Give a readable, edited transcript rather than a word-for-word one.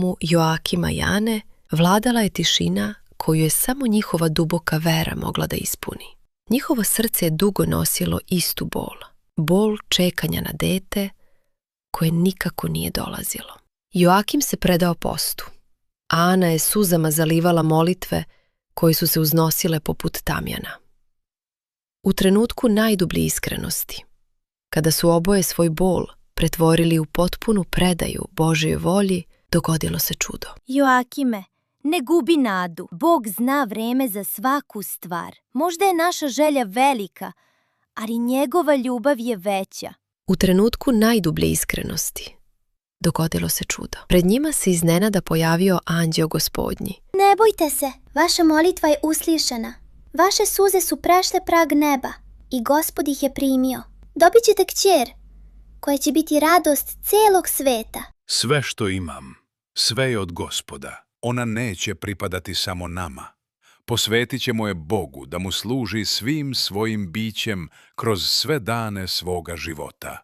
domu Joakima i Ane vladala je tišina koju je samo njihova duboka vera mogla da ispuni. Njihovo srce je dugo nosilo istu bol. Bol čekanja na dete koje nikako nije dolazilo. Joakim se predao postu. Ana je suzama zalivala molitve koje su se uznosile poput tamjana. U trenutku najdublje iskrenosti, kada su oboje svoj bol pretvorili u potpunu predaju Božjoj volji, dogodilo se čudo. Joakime, ne gubi nadu. Bog zna vreme za svaku stvar. Možda je naša želja velika, ali njegova ljubav je veća. U trenutku najdublje iskrenosti dogodilo se čudo. Pred njima se iznenada pojavio anđeo Gospodnji. Ne bojte se, vaša molitva je uslišana. Vaše suze su prešle prag neba i Gospod ih je primio. Dobit ćete kćer, koja će biti radost celog sveta. Sve što imam, sve je od Gospoda. Ona neće pripadati samo nama. Posvetit ćemo je Bogu da mu služi svim svojim bićem kroz sve dane svoga života.